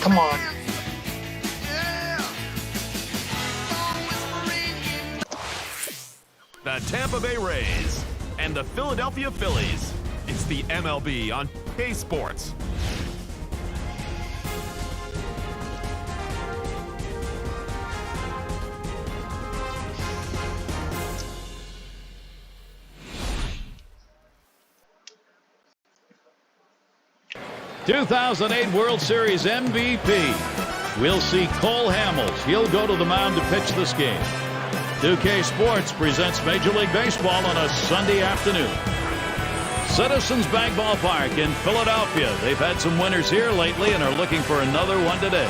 Come on. The Tampa Bay Rays and the Philadelphia Phillies. It's the MLB on K Sports. '2008 World Series MVP. We'll see Cole Hamels. He'll go to the mound to pitch this game. 2K Sports presents Major League Baseball on a Sunday afternoon. Citizens Bank Ballpark in Philadelphia. They've had some winners here lately and are looking for another one today.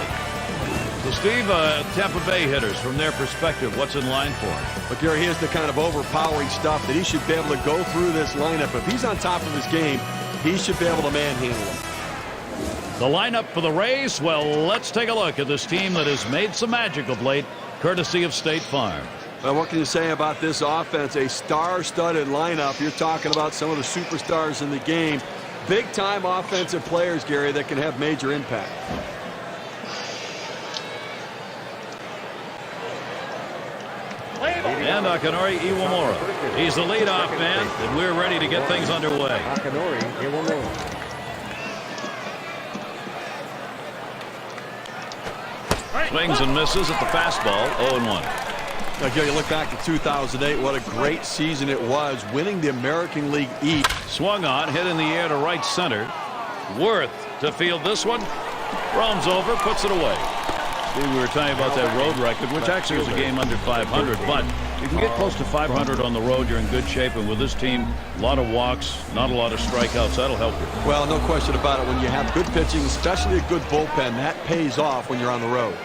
So, Steve, Tampa Bay hitters, from their perspective, what's in line for them? But, Gary, here's the kind of overpowering stuff that he should be able to go through this lineup. If he's on top of his game, he should be able to manhandle him. The lineup for the Rays, well, let's take a look at this team that has made some magic of late, courtesy of State Farm. Well, what can you say about this offense? A star-studded lineup. You're talking about some of the superstars in the game. Big-time offensive players, Gary, that can have major impact. And Akinori Iwamura. He's the leadoff man, and we're ready to get things underway. Akinori Iwamura. Swings and misses at the fastball, 0-1. Now, you look back to 2008, what a great season it was, winning the American League East. Swung on, hit in the air to right center. Worth to field this one. Roams over, puts it away. See, we were talking about that road record, which actually was a game under 500, but you can get close to 500 on the road, you're in good shape, and with this team, a lot of walks, not a lot of strikeouts, that'll help you. Well, no question about it. When you have good pitching, especially a good bullpen, that pays off when you're on the road.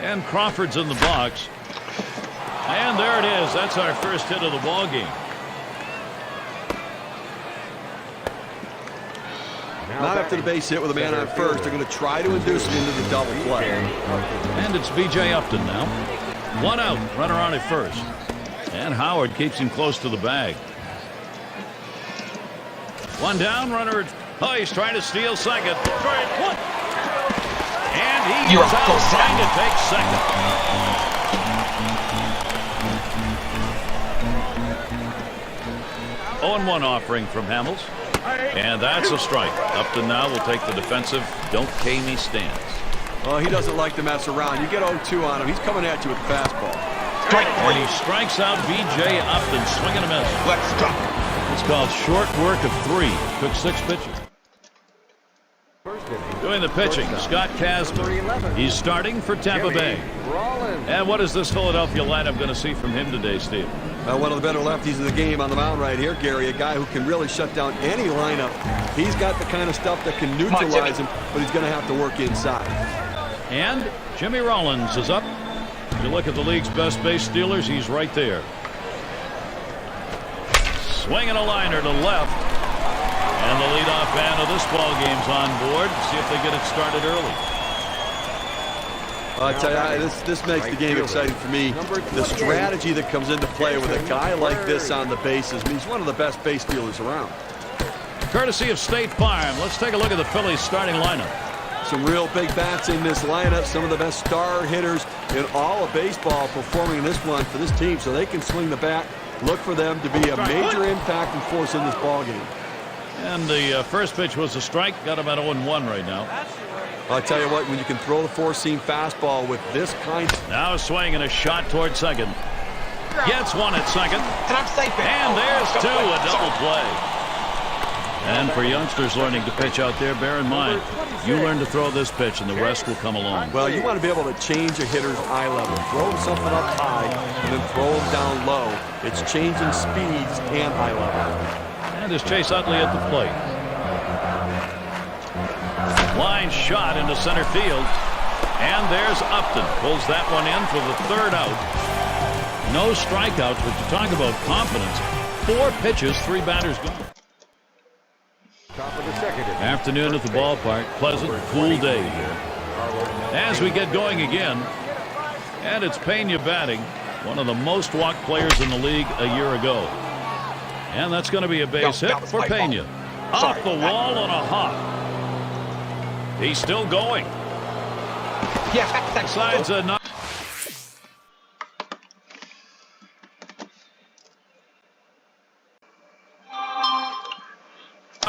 And Crawford's in the box. And there it is. That's our first hit of the ball game. Not after the base hit with a man on first. They're going to try to induce him into the double play. And it's B.J. Upton now. One out, runner on at first. And Howard keeps him close to the bag. One down, runner. Oh, he's trying to steal second. And he is out trying to take second. 0-1 offering from Hamels. And that's a strike. Upton now will take the defensive don't K me stance. Well, he doesn't like to mess around. You get 0-2 on him, he's coming at you with the fastball. And he strikes out B.J. Upton, swing and a miss. It's called short work of 3. Took 6 pitches. Doing the pitching, Scott Kazmir. He's starting for Tampa Bay. And what is this Philadelphia lineup going to see from him today, Steve? One of the better lefties in the game on the mound right here, Gary. A guy who can really shut down any lineup. He's got the kind of stuff that can neutralize him, but he's going to have to work inside. And Jimmy Rollins is up. If you look at the league's best base stealers, he's right there. Swinging a liner to left. And the leadoff man of this ball game's on board. See if they get it started early. I tell you, this makes the game exciting for me. The strategy that comes into play with a guy like this on the bases. I mean, he's one of the best base stealers around. Courtesy of State Farm, let's take a look at the Phillies starting lineup. Some real big bats in this lineup. Some of the best star hitters in all of baseball performing in this one for this team, so they can swing the bat. Look for them to be a major impact and force in this ball game. And the first pitch was a strike. Got about 0-1 right now. I'll tell you what, when you can throw the four-seam fastball with this kind. Now a swing and a shot toward second. Gets one at second. And there's 2, a double play. And for youngsters learning to pitch out there, bear in mind, you learn to throw this pitch and the rest will come along. Well, you want to be able to change a hitter's eye level. Throw something up high and then throw them down low. It's changing speeds and eye level. And there's Chase Utley at the plate. Line shot into center field. And there's Upton. Pulls that one in for the 3rd out. No strikeouts, but to talk about confidence. 4 pitches, 3 batters gone. Afternoon at the ballpark. Pleasant, cool day here. As we get going again. And it's Pena batting. One of the most walked players in the league a year ago. And that's going to be a base hit for Pena. Off the wall on a hop. He's still going. Besides a not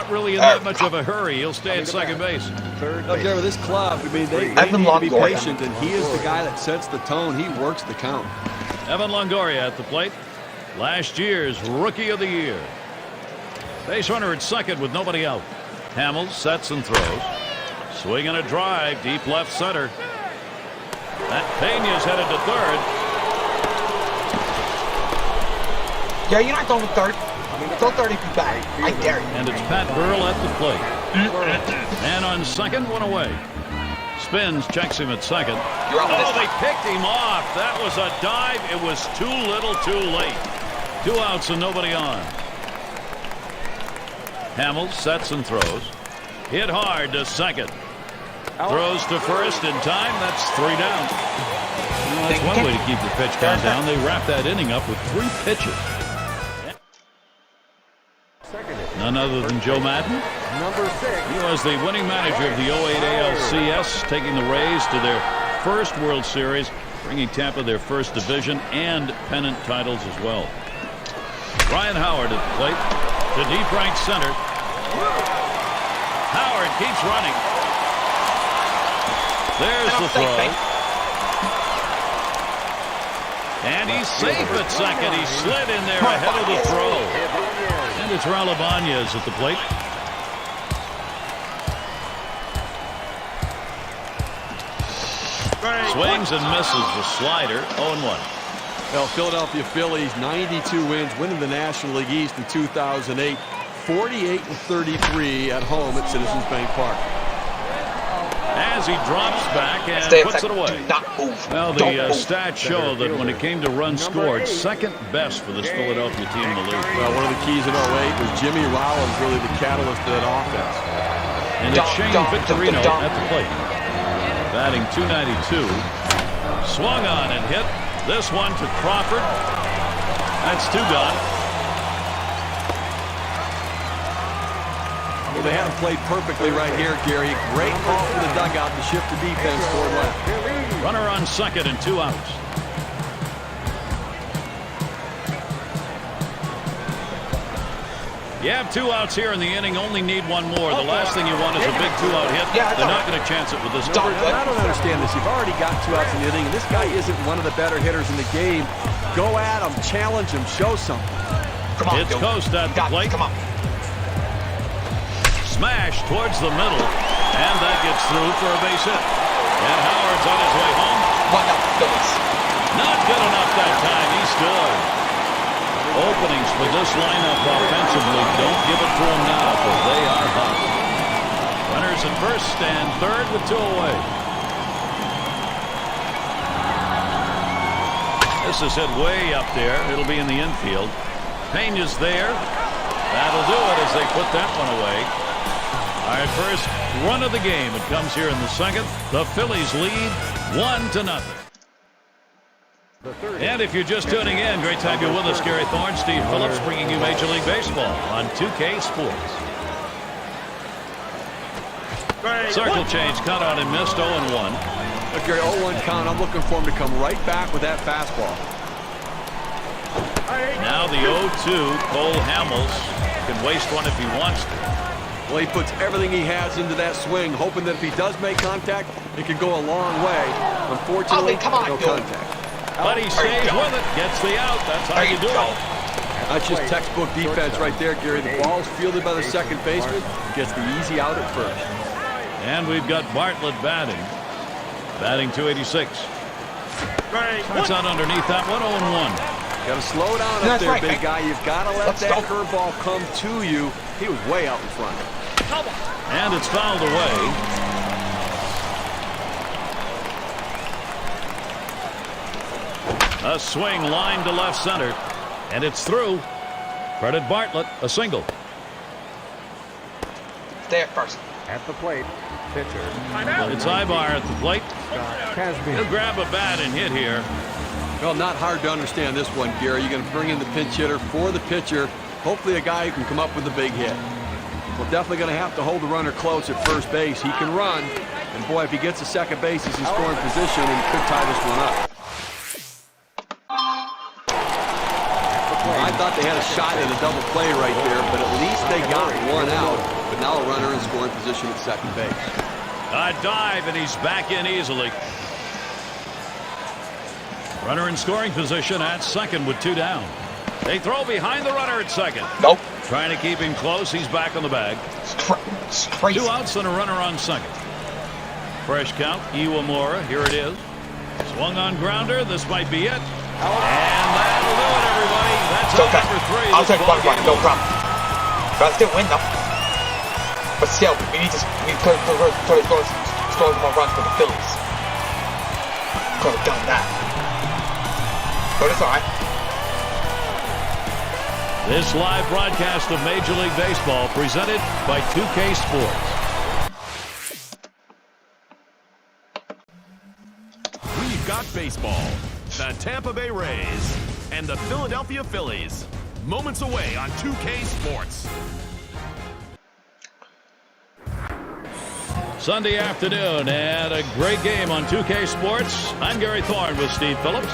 really in that much of a hurry. He'll stay at second base. Look, Gary, with this club, I mean, they need to be patient, and he is the guy that sets the tone. He works the count. Evan Longoria at the plate. Last year's Rookie of the Year. Base runner at second with nobody out. Hamels sets and throws. Swing and a drive deep left center. That Pena's headed to third. Yeah, you're not going with third. Throw 30 feet back. I dare you. And it's Pat Burrell at the plate. And on second, one away. Spins, checks him at second. Oh, they picked him off. That was a dive. It was too little, too late. 2 outs and nobody on. Hamels sets and throws. Hit hard to second. Throws to first in time. That's 3 down. Well, that's one way to keep your pitch count down. They wrap that inning up with 3 pitches. None other than Joe Madden. Number 6. He was the winning manager of the 08 ALCS, taking the Rays to their first World Series, bringing Tampa their first division and pennant titles as well. Ryan Howard at the plate to deep right center. Howard keeps running. There's the throw. And he's safe at second. He slid in there ahead of the throw. And it's Raul Ibanez at the plate. Swings and misses the slider. 0-1. Well, Philadelphia Phillies, 92 wins, winning the National League East in 2008, 48-33 at home at Citizens Bank Park. As he drops back and puts it away. Well, the stats show that when it came to runs scored, second best for this Philadelphia team in the league. Well, one of the keys in 08 was Jimmy Rollins, really the catalyst to that offense. And it's Shane Victorino at the plate. Batting .292. Swung on and hit. This one to Crawford. That's 2 gone. Well, they haven't played perfectly right here, Gary. Great call for the dugout to shift the defense toward left. Runner on second and 2 outs. You have 2 outs here in the inning. Only need 1 more. The last thing you want is a big 2-out hit. They're not going to chance it with this one. I don't understand this. You've already got 2 outs in the inning, and this guy isn't one of the better hitters in the game. Go at him, challenge him, show something. Come on, it's Coast at the plate. Come on. Smash towards the middle, and that gets through for a base hit. And Howard's on his way home. Not good enough that time. He scored. Openings for this lineup offensively. Don't give it to them now, because they are hot. Runners at first and third with 2 away. This is hit way up there. It'll be in the infield. Pena's there. That'll do it as they put that one away. All right, first run of the game. It comes here in the second. The Phillies lead 1-0. And if you're just tuning in, great to have you with us. Gary Thorne, Steve Phillips, bringing you Major League Baseball on 2K Sports. Circle change, cut out and missed. 0-1. Look, Gary, 0-1 count. I'm looking for him to come right back with that fastball. Now the 0-2. Cole Hamels can waste one if he wants to. Well, he puts everything he has into that swing, hoping that if he does make contact, it can go a long way. Unfortunately, no contact. But he stays with it, gets the out. That's how you do it. That's just textbook defense right there, Gary. The ball's fielded by the second baseman, gets the easy out at first. And we've got Bartlett batting. Batting .286. That's out underneath that one. 0-1. Got to slow down up there, big guy. You've got to let that curveball come to you. He was way out in front. And it's fouled away. A swing line to left center. And it's through. Credit Bartlett, a single. Stay at first. At the plate, pitcher. It's Ibar at the plate. He'll grab a bat and hit here. Well, not hard to understand this one, Gary. You're going to bring in the pinch hitter for the pitcher. Hopefully a guy who can come up with a big hit. We're definitely going to have to hold the runner close at first base. He can run, And boy, if he gets to second base, he's in scoring position and could tie this one up. I thought they had a shot at a double play right there, but at least they got one out. But now a runner in scoring position at second base. A dive, and he's back in easily. Runner in scoring position at second with 2 down. They throw behind the runner at second. Nope. Trying to keep him close. He's back on the bag. It's crazy. 2 outs and a runner on second. Fresh count. Iwamura. Here it is. Swung on grounder. This might be it. And that'll do it, everybody. That's It's okay. number 3. I'll This take ball one run. game No is problem. But I still win though. But still, we need to score more runs for the Phillies. Could have done that. But it's alright. This live broadcast of Major League Baseball presented by 2K Sports. We've got baseball, the Tampa Bay Rays, and the Philadelphia Phillies. Moments away on 2K Sports. Sunday afternoon and a great game on 2K Sports. I'm Gary Thorne with Steve Phillips.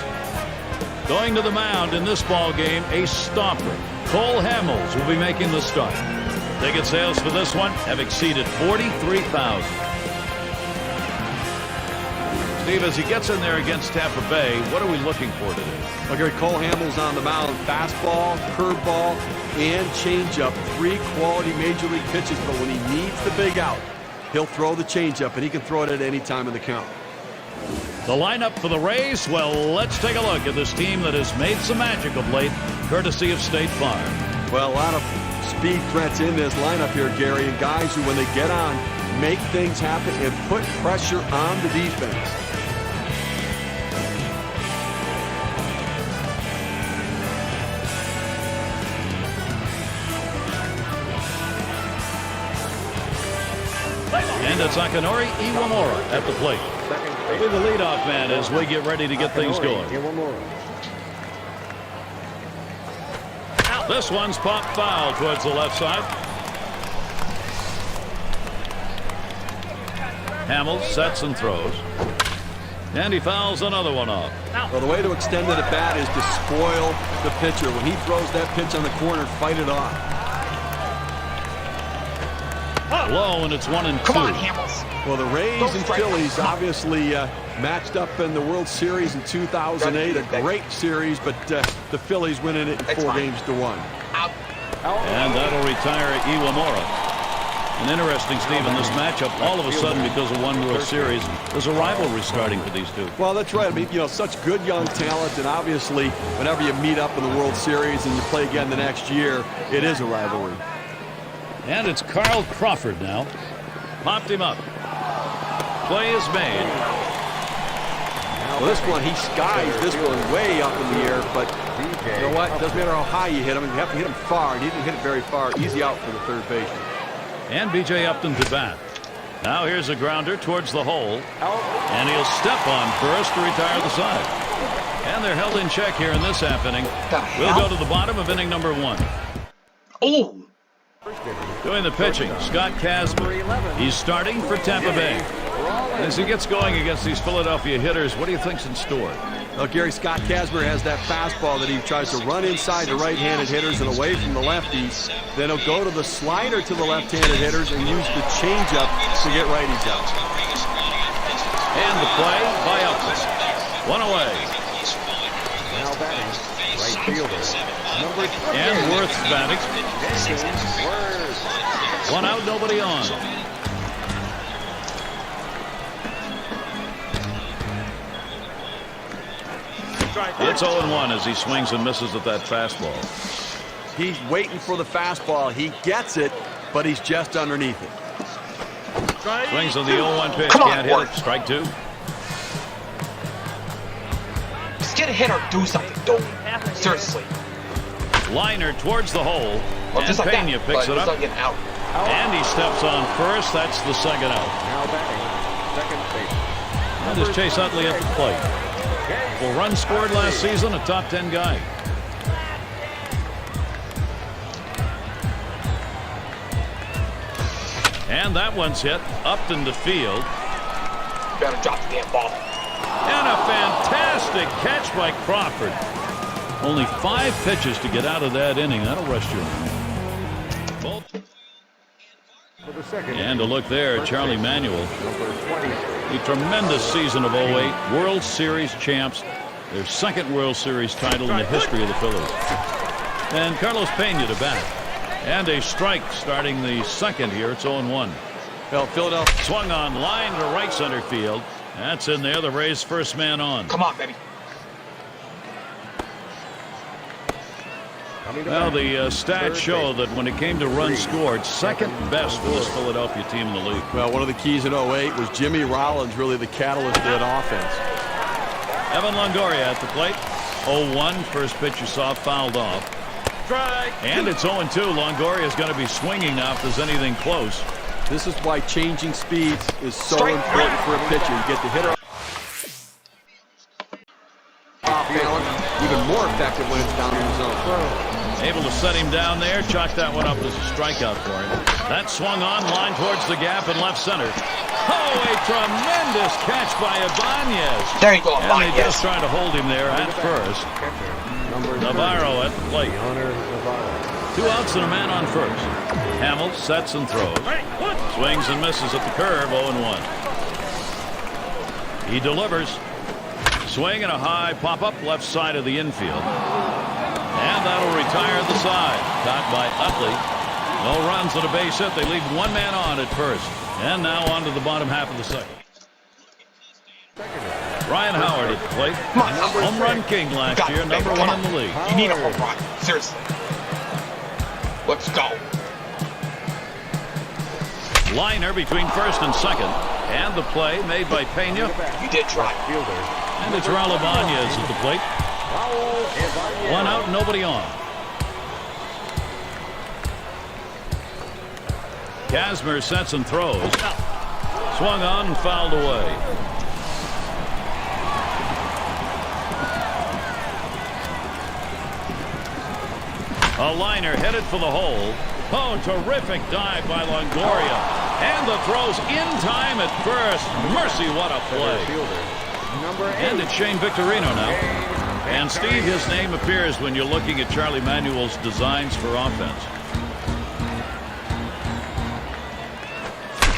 Going to the mound in this ball game, a stomper. Cole Hamels will be making the start. Ticket sales for this one have exceeded 43,000. Steve, as he gets in there against Tampa Bay, what are we looking for today? Well, Gary, Cole Hamels on the mound. Fastball, curveball, and changeup. 3 quality major league pitches, but when he needs the big out, he'll throw the changeup, and he can throw it at any time in the count. The lineup for the Rays, well, let's take a look at this team that has made some magic of late, courtesy of State Farm. Well, a lot of speed threats in this lineup here, Gary, and guys who, when they get on, make things happen and put pressure on the defense. And it's Akinori Iwamura at the plate. He'll be the leadoff man as we get ready to get things going. This one's popped foul towards the left side. Hamels sets and throws. And he fouls another one off. Well, the way to extend it at bat is to spoil the pitcher. When he throws that pitch on the corner, fight it off. Low, and it's 1-2. Come on, Hamels. Well, the Rays and Phillies obviously matched up in the World Series in 2008. A great series, but the Phillies winning it in 4 games to 1. Out. And that'll retire Iwamura. And interesting, Steve, in this matchup, all of a sudden, because of one World Series, there's a rivalry starting for these two. Well, that's right. I mean, you know, such good young talent, and obviously, whenever you meet up in the World Series and you play again the next year, it is a rivalry. And it's Carl Crawford now. Popped him up. Play is made. Well, this one, he skies this one way up in the air, but you know what? It doesn't matter how high you hit him. You have to hit him far, and he didn't hit it very far. Easy out for the third baseman. And B.J. Upton to bat. Now here's a grounder towards the hole. And he'll step on first to retire the side. And they're held in check here in this half inning. We'll go to the bottom of inning number 1. Oh. Doing the pitching, Scott Kazmir. He's starting for Tampa Bay. As he gets going against these Philadelphia hitters, what do you think's in store? Well, Gary, Scott Kazmir has that fastball that he tries to run inside the right-handed hitters and away from the lefties. Then he'll go to the slider to the left-handed hitters and use the changeup to get righties out. And the play by Upton. 1 away. Now batting, right fielder, number 3. And Worth's batting. 1 out, nobody on. It's 0-1 as he swings and misses at that fastball. He's waiting for the fastball. He gets it, but he's just underneath it. Swings on the 0-1 pitch. Come on, Can't hit it. Worth. Strike 2. Just get a hit or do something. Don't. Seriously. Liner towards the hole. Well, And just like Pena that. picks But it it's up. not getting out. And he steps on first. That's the second out. Now batting, second base. And there's Chase Utley at the plate. Well, runs scored last season, a top 10 guy. And that one's hit. Upton to field. Better drop the damn ball. And a fantastic catch by Crawford. Only 5 pitches to get out of that inning. That'll rest you. For the second. And a look there at Charlie Manuel. Number 20. A tremendous season of 08. World Series champs. Their second World Series title in the history of the Phillies. And Carlos Pena to bat. And a strike starting the second here. It's 0-1. Well, Philadelphia Swung on line to right center field. That's in there. The Rays' first man on. Come on, baby. Well, the stats show that when it came to runs scored, second best for this Philadelphia team in the league. Well, one of the keys in 08 was Jimmy Rollins, really the catalyst of that offense. Evan Longoria at the plate. 0-1. First pitch you saw fouled off. And it's 0-2. Longoria is going to be swinging now if there's anything close. This is why changing speeds is so important for a pitcher. You get the hitter off balance, even more effective when it's down in the zone. Able to set him down there. Chalk that one up as a strikeout for him. That swung on line towards the gap in left center. Oh, a tremendous catch by Ibanez. There you go, And they Ibanez. just trying to hold him there at first. Navarro at the plate. 2 outs and a man on first. Hamill sets and throws. Swings and misses at the curve. 0-1. He delivers. Swing and a high pop-up left side of the infield. And that'll retire the side. Caught by Utley. No runs and a base hit. They leave 1 man on at first. And now on to the bottom half of the second. Ryan Howard at the plate. Come on, Home run king last Got year. it, Number baby. 1 Come in the league. You need a home run. Seriously. Let's go. Liner between first and second. And the play made by Pena. You did try. And it's Raul Ibanez at the plate. 1 out, nobody on. Kazmir sets and throws. Swung on and fouled away. A liner headed for the hole. Oh, terrific dive by Longoria. And the throw's in time at first. Mercy, what a play. And it's Shane Victorino now. And Steve, his name appears when you're looking at Charlie Manuel's designs for offense.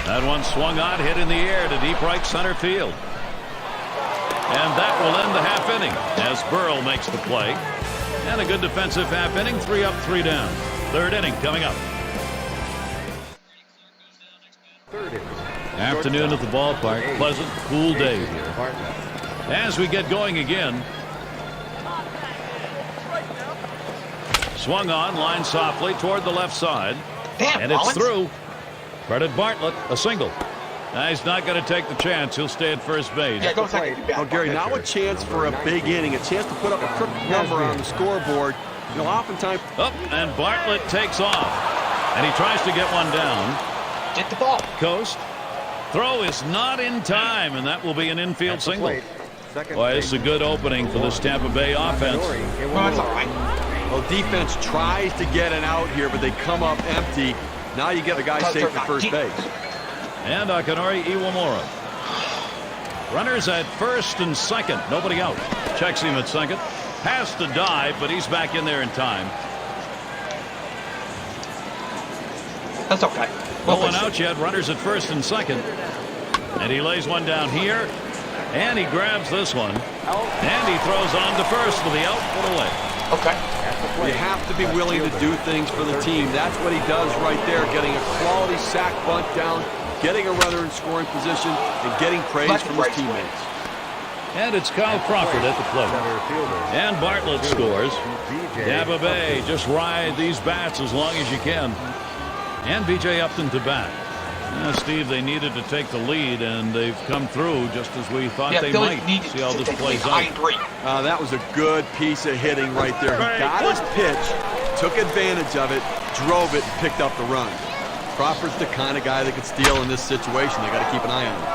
That one swung on, hit in the air to deep right center field. And that will end the half inning as Burrell makes the play. And a good defensive half inning, 3 up, 3 down. Third inning coming up. Afternoon at the ballpark. Pleasant, cool day here. As we get going again. Swung on, line softly toward the left side. Damn, And it's Rollins. through. Credit Bartlett, a single. He's not going to take the chance. He'll stay at first base. Yeah, go second. Well, Gary, now a chance for a big inning, a chance to put up a crooked number on the scoreboard. You know, oftentimes. Up, and Bartlett takes off. And he tries to get one down. Get the ball. Coast. Throw is not in time, and that will be an infield single. Boy, this is a good opening for this Tampa Bay offense. Well, that's all right. Well, defense tries to get an out here, but they come up empty. Now you get the guy safe at first base. And Akinori Iwamura. Runners at first and second. Nobody out. Checks him at second. Has to dive, but he's back in there in time. That's okay. No one out yet. Runners at first and second. And he lays one down here. And he grabs this one. And he throws on to first for the out for the away. Okay. You have to be willing to do things for the team. That's what he does right there, getting a quality sack bunt down, getting a runner in scoring position, and getting praise from his teammates. And it's Kyle Crawford at the plate. And Bartlett scores. Tampa Bay, just ride these bats as long as you can. And B.J. Upton to bat. Steve, they needed to take the lead, and they've come through just as we thought they might. See how this plays out. I agree. That was a good piece of hitting right there. He got his pitch, took advantage of it, drove it, and picked up the run. Crawford's the kind of guy that could steal in this situation. They got to keep an eye on him.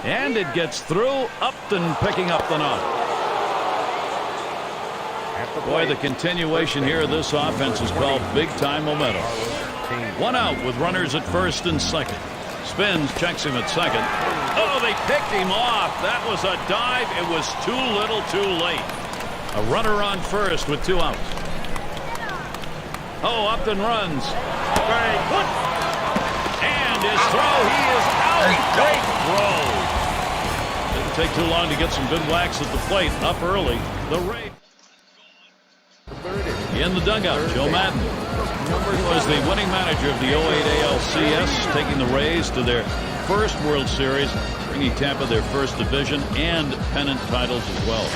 And it gets through. Upton picking up the knock. Boy, the continuation here of this offense is called big-time momentum. One out with runners at first and second. Spins, checks him at second. Oh, they picked him off. That was a dive. It was too little too late. A runner on first with 2 outs. Oh, Upton runs. And his throw, he is out. Great throw. Didn't take too long to get some good whacks at the plate. Up early. The Rays. In the dugout, Joe Madden was the winning manager of the 08 ALCS, taking the Rays to their first World Series, bringing Tampa their first division and pennant titles as well.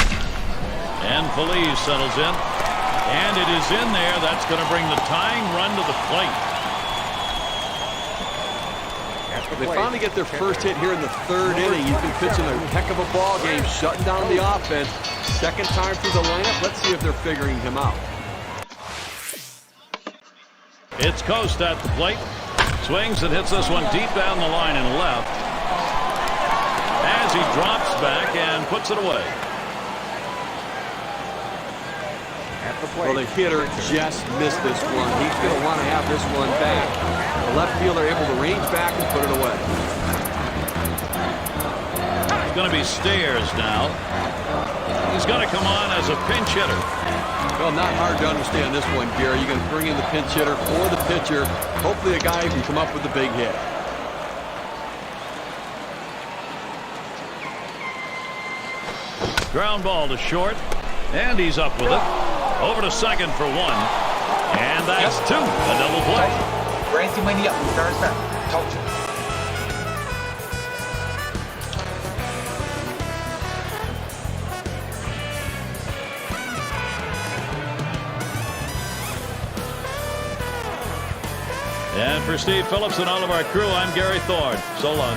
And Feliz settles in, and it is in there. That's going to bring the tying run to the plate. They finally get their first hit here in the 3rd inning. He's been pitching a heck of a ball game, shutting down the offense. Second time through the lineup. Let's see if they're figuring him out. It's Coast at the plate. Swings and hits this one deep down the line and left. As he drops back and puts it away. Well, the hitter just missed this one. He's going to want to have this one back. The left fielder able to range back and put it away. It's going to be Stairs now. He's going to come on as a pinch hitter. Well, not hard to understand this one, Gary. You're going to bring in the pinch hitter or the pitcher. Hopefully a guy who can come up with the big hit. Ground ball to short. And he's up with it. Over to second for 1. And that's 2. A double play. Ran too many up. First time. Told you. And for Steve Phillips and all of our crew, I'm Gary Thorne. So long.